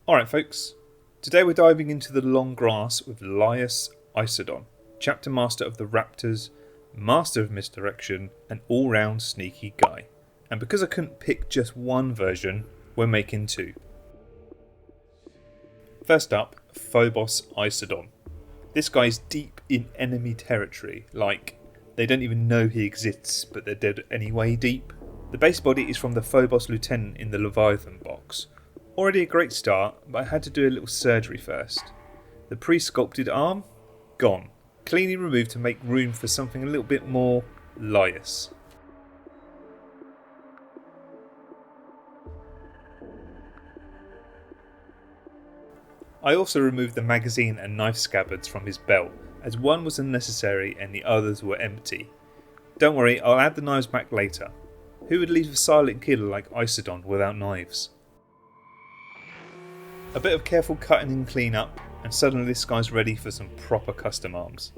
Alright folks, today we're diving into the long grass with Lias Issodon, Chapter Master of the Raptors, Master of Misdirection, and all-round sneaky guy. And because I couldn't pick just one version, we're making two. First up, Phobos Issodon. This guy's deep in enemy territory, like they don't even know he exists but they're dead anyway deep. The base body is from the Phobos Lieutenant in the Leviathan box. Already a great start, but I had to do a little surgery first. The pre-sculpted arm? Gone. Cleanly removed to make room for something a little bit more Lias. I also removed the magazine and knife scabbards from his belt, as one was unnecessary and the others were empty. Don't worry, I'll add the knives back later. Who would leave a silent killer like Issodon without knives? A bit of careful cutting and clean up, and suddenly this guy's ready for some proper custom arms.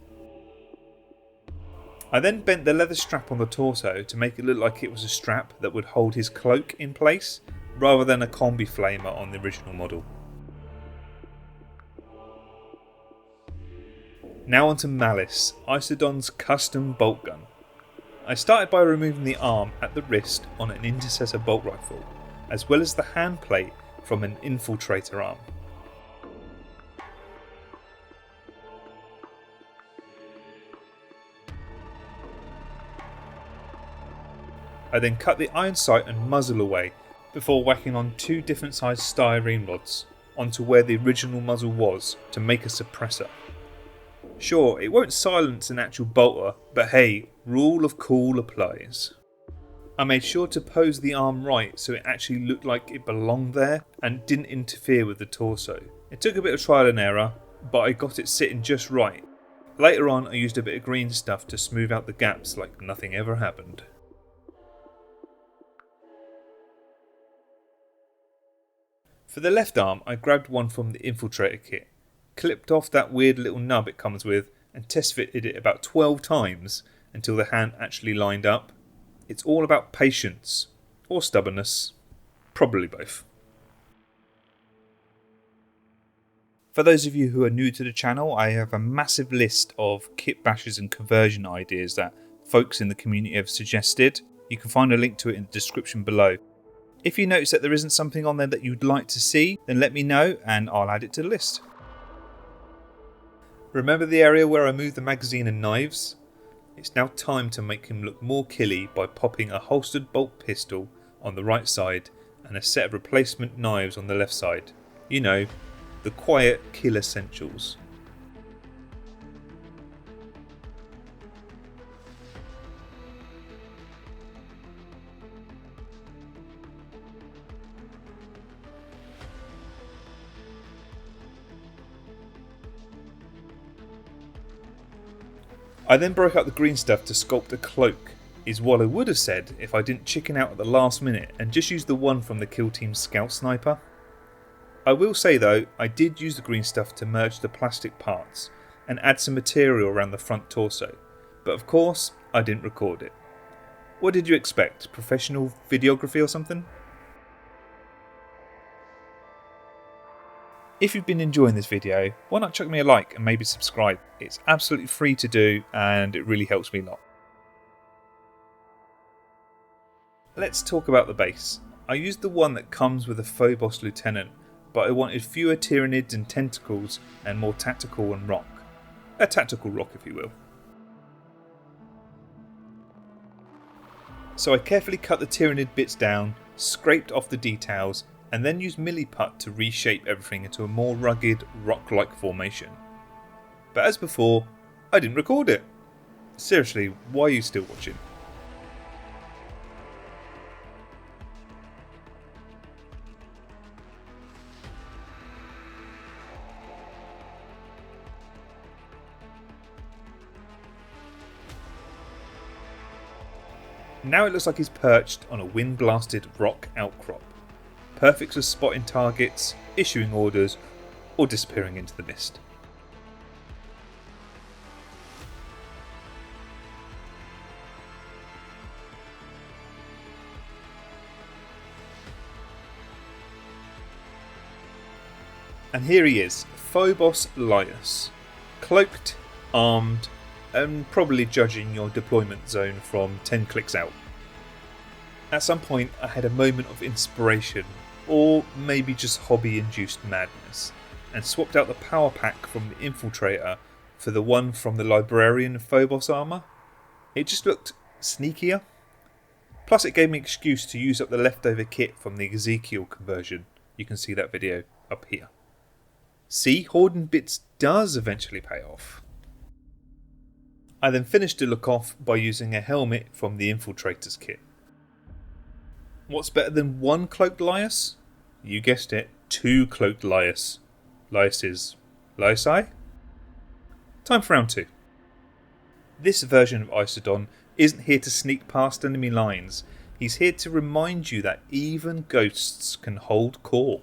I then bent the leather strap on the torso to make it look like it was a strap that would hold his cloak in place, rather than a combi flamer on the original model. Now onto Malice, Issodon's custom bolt gun. I started by removing the arm at the wrist on an intercessor bolt rifle, as well as the hand plate from an infiltrator arm. I then cut the iron sight and muzzle away before whacking on two different sized styrene rods onto where the original muzzle was to make a suppressor. Sure, it won't silence an actual bolter, but hey, rule of cool applies. I made sure to pose the arm right so it actually looked like it belonged there and didn't interfere with the torso. It took a bit of trial and error, but I got it sitting just right. Later on I used a bit of green stuff to smooth out the gaps like nothing ever happened. For the left arm I grabbed one from the infiltrator kit, clipped off that weird little nub it comes with and test fitted it about 12 times until the hand actually lined up. It's all about patience, or stubbornness, probably both. For those of you who are new to the channel, I have a massive list of kit bashes and conversion ideas that folks in the community have suggested. You can find a link to it in the description below. If you notice that there isn't something on there that you'd like to see, then let me know and I'll add it to the list. Remember the area where I moved the magazine and knives? It's now time to make him look more killy by popping a holstered bolt pistol on the right side and a set of replacement knives on the left side. You know, the quiet kill essentials. I then broke out the green stuff to sculpt a cloak, is what I would have said if I didn't chicken out at the last minute and just use the one from the kill team's scout sniper. I will say though, I did use the green stuff to merge the plastic parts and add some material around the front torso, but of course I didn't record it. What did you expect, professional videography or something? If you've been enjoying this video, why not chuck me a like and maybe subscribe? It's absolutely free to do and it really helps me a lot. Let's talk about the base. I used the one that comes with a Phobos Lieutenant, but I wanted fewer Tyranids and tentacles and more tactical and rock. A tactical rock if you will. So I carefully cut the Tyranid bits down, scraped off the details, and then used milliput to reshape everything into a more rugged, rock-like formation. But as before, I didn't record it. Seriously, why are you still watching? Now it looks like he's perched on a wind-blasted rock outcrop. Perfect for spotting targets, issuing orders, or disappearing into the mist. And here he is, Phobos Lias, cloaked, armed, and probably judging your deployment zone from 10 clicks out. At some point I had a moment of inspiration, or maybe just hobby-induced madness, and swapped out the power pack from the Infiltrator for the one from the Librarian Phobos armour. It just looked sneakier. Plus it gave me an excuse to use up the leftover kit from the Ezekiel conversion. You can see that video up here. See, hoarding bits does eventually pay off. I then finished the look off by using a helmet from the Infiltrator's kit. What's better than one cloaked Lias? You guessed it, 2 cloaked Lias. Liases. Liasi? Time for round 2. This version of Issodon isn't here to sneak past enemy lines. He's here to remind you that even ghosts can hold core.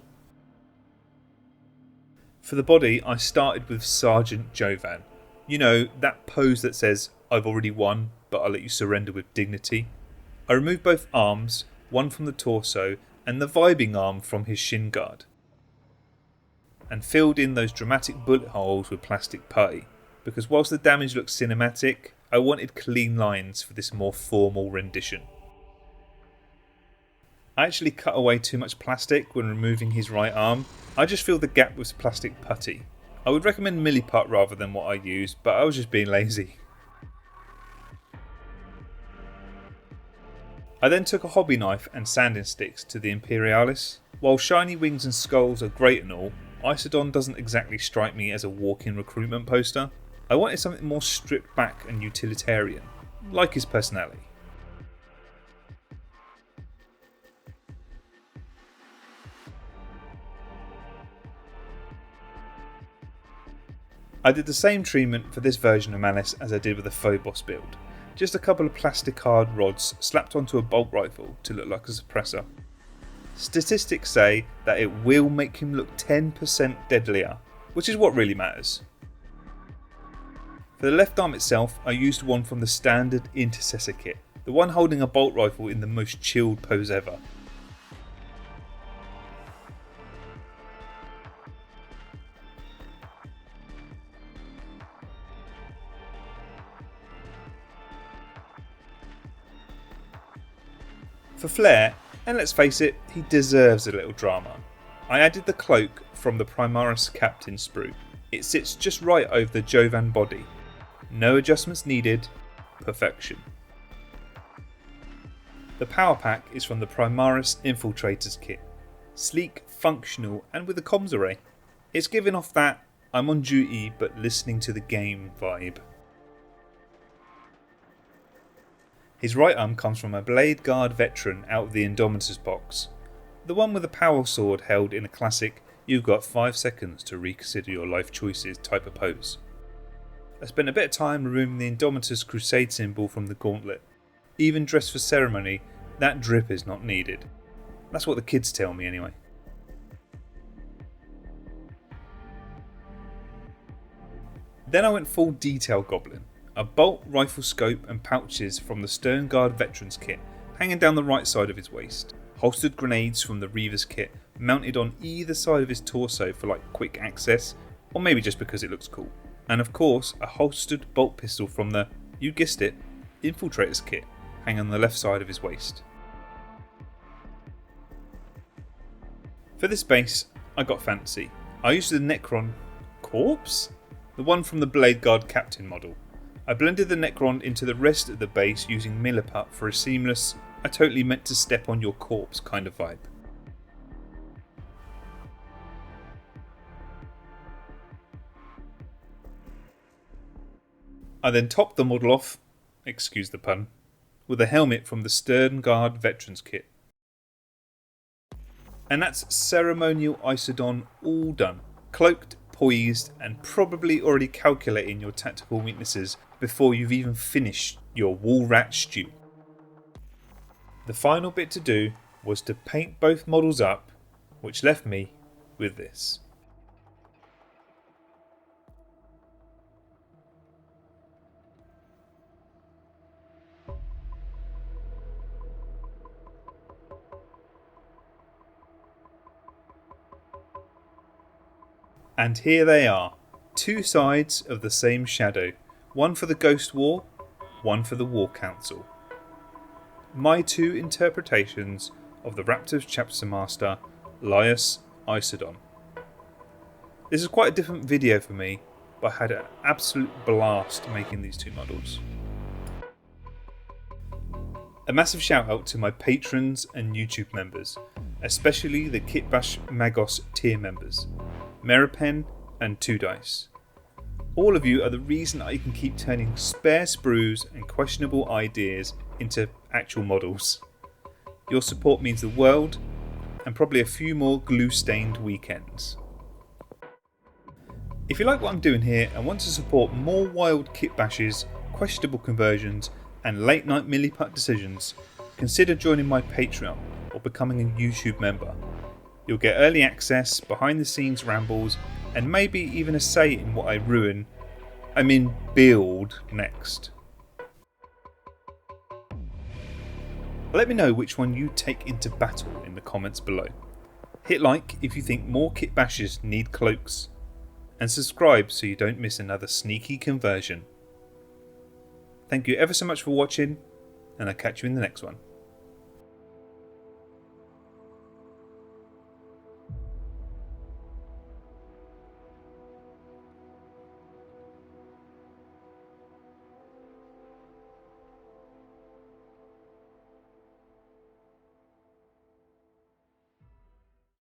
For the body, I started with Sergeant Jovan. You know, that pose that says, I've already won, but I'll let you surrender with dignity. I removed both arms, one from the torso and the vibing arm from his shin guard, and filled in those dramatic bullet holes with plastic putty, because whilst the damage looks cinematic, I wanted clean lines for this more formal rendition. I actually cut away too much plastic when removing his right arm. I just filled the gap with plastic putty. I would recommend milliput rather than what I used, but I was just being lazy. I then took a hobby knife and sanding sticks to the Imperialis. While shiny wings and skulls are great and all, Issodon doesn't exactly strike me as a walk-in recruitment poster. I wanted something more stripped back and utilitarian, like his personality. I did the same treatment for this version of Malice as I did with the Phobos build. Just a couple of plastic hard rods slapped onto a bolt rifle to look like a suppressor. Statistics say that it will make him look 10% deadlier, which is what really matters. For the left arm itself, I used one from the standard Intercessor kit, the one holding a bolt rifle in the most chilled pose ever. For flair, and let's face it, he deserves a little drama, I added the cloak from the Primaris Captain sprue. It sits just right over the Jovan body. No adjustments needed, perfection. The power pack is from the Primaris Infiltrator's kit. Sleek, functional and with a comms array. It's giving off that I'm on duty but listening to the game vibe. His right arm comes from a Blade Guard veteran out of the Indomitus box. The one with a power sword held in a classic "you've got 5 seconds to reconsider your life choices" type of pose. I spent a bit of time removing the Indomitus Crusade symbol from the gauntlet. Even dressed for ceremony, that drip is not needed. That's what the kids tell me anyway. Then I went full detail goblin. A bolt, rifle scope and pouches from the Stern Guard Veterans kit hanging down the right side of his waist. Holstered grenades from the Reaver's kit mounted on either side of his torso for like quick access, or maybe just because it looks cool. And of course a holstered bolt pistol from the, you guessed it, Infiltrator's kit hanging on the left side of his waist. For this base I got fancy. I used the Necron corpse? The one from the Blade Guard Captain model. I blended the Necron into the rest of the base using milliput for a seamless, I totally meant to step on your corpse kind of vibe. I then topped the model off, excuse the pun, with a helmet from the Stern Guard Veterans kit. And that's Ceremonial Issodon all done, cloaked, poised and probably already calculating your tactical weaknesses before you've even finished your wall rat stew. The final bit to do was to paint both models up, which left me with this. And here they are, two sides of the same shadow, one for the Ghost War, one for the War Council. My two interpretations of the Raptors Chapter Master, Lias Issodon. This is quite a different video for me, but I had an absolute blast making these two models. A massive shout out to my patrons and YouTube members, especially the Kitbash Magos tier members, Meripen and 2 Dice. All of you are the reason I can keep turning spare sprues and questionable ideas into actual models. Your support means the world, and probably a few more glue-stained weekends. If you like what I'm doing here and want to support more wild kit bashes, questionable conversions and late night milliputt decisions, consider joining my Patreon or becoming a YouTube member. You'll get early access, behind the scenes rambles, and maybe even a say in what I build next. Let me know which one you take into battle in the comments below. Hit like if you think more kit bashers need cloaks, and subscribe so you don't miss another sneaky conversion. Thank you ever so much for watching, and I'll catch you in the next one.